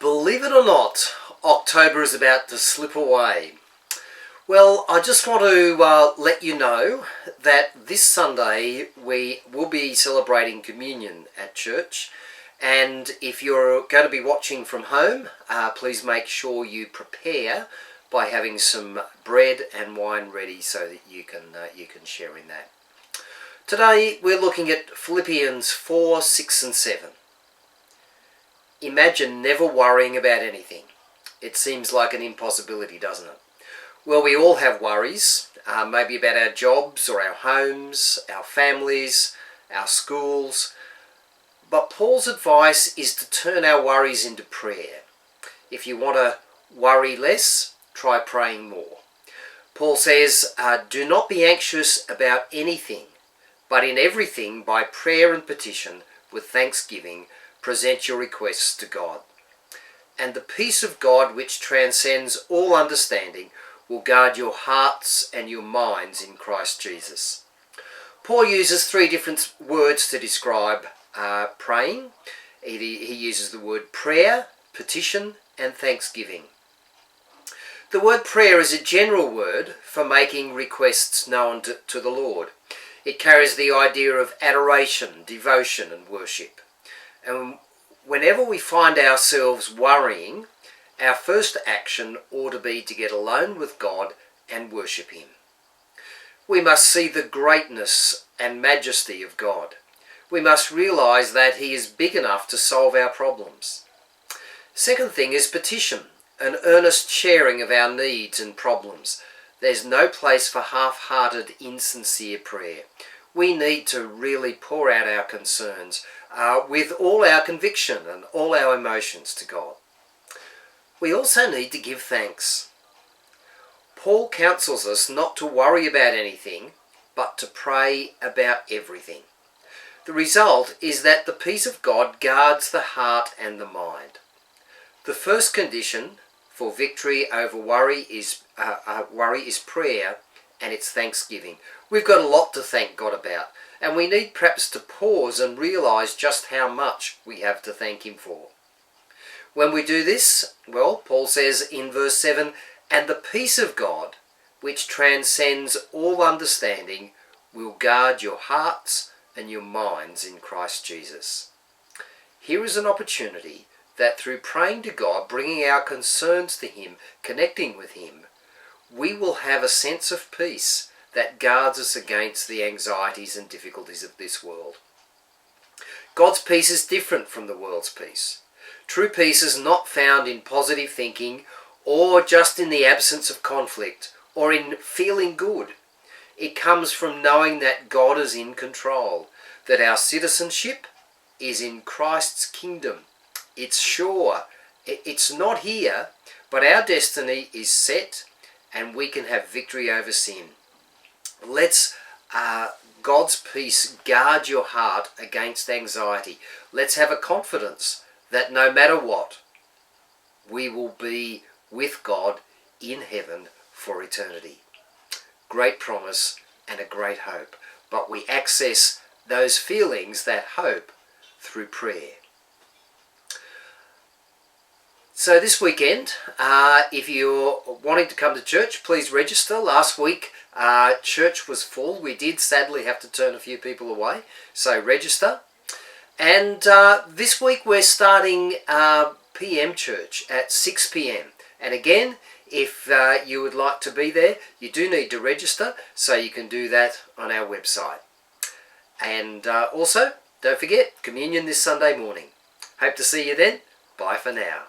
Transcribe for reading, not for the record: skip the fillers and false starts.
Believe it or not, October is about to slip away. Well, I just want to let you know that this Sunday we will be celebrating communion at church, and if you're going to be watching from home, please make sure you prepare by having some bread and wine ready so that you can share in that. Today we're looking at Philippians 4, 6 and 7. Imagine never worrying about anything. It seems like an impossibility, doesn't it? Well, we all have worries, maybe about our jobs or our homes, our families, our schools. But Paul's advice is to turn our worries into prayer. If you want to worry less, try praying more. Paul says, do not be anxious about anything, but in everything, by prayer and petition, with thanksgiving, present your requests to God. And the peace of God, which transcends all understanding, will guard your hearts and your minds in Christ Jesus. Paul uses three different words to describe praying. He uses the word prayer, petition, and thanksgiving. The word prayer is a general word for making requests known to the Lord. It carries the idea of adoration, devotion, and worship. And whenever we find ourselves worrying, our first action ought to be to get alone with God and worship Him. We must see the greatness and majesty of God. We must realise that He is big enough to solve our problems. Second thing is petition, an earnest sharing of our needs and problems. There's no place for half-hearted, insincere prayer. We need to really pour out our concerns with all our conviction and all our emotions to God. We also need to give thanks. Paul counsels us not to worry about anything, but to pray about everything. The result is that the peace of God guards the heart and the mind. The first condition for victory over worry is prayer, and it's thanksgiving. We've got a lot to thank God about, and we need perhaps to pause and realise just how much we have to thank Him for. When we do this, well, Paul says in verse 7, and the peace of God, which transcends all understanding, will guard your hearts and your minds in Christ Jesus. Here is an opportunity that through praying to God, bringing our concerns to Him, connecting with Him, we will have a sense of peace that guards us against the anxieties and difficulties of this world. God's peace is different from the world's peace. True peace is not found in positive thinking or just in the absence of conflict or in feeling good. It comes from knowing that God is in control, that our citizenship is in Christ's kingdom. It's sure. It's not here, but our destiny is set and we can have victory over sin. Let's God's peace guard your heart against anxiety. Let's have a confidence that no matter what, we will be with God in heaven for eternity. Great promise and a great hope. But we access those feelings, that hope, through prayer. So this weekend, if you're wanting to come to church, please register. Last week, church was full. We did sadly have to turn a few people away, so register. And this week we're starting PM church at 6 p.m. And again, if you would like to be there, you do need to register, so you can do that on our website. And also, don't forget, communion this Sunday morning. Hope to see you then. Bye for now.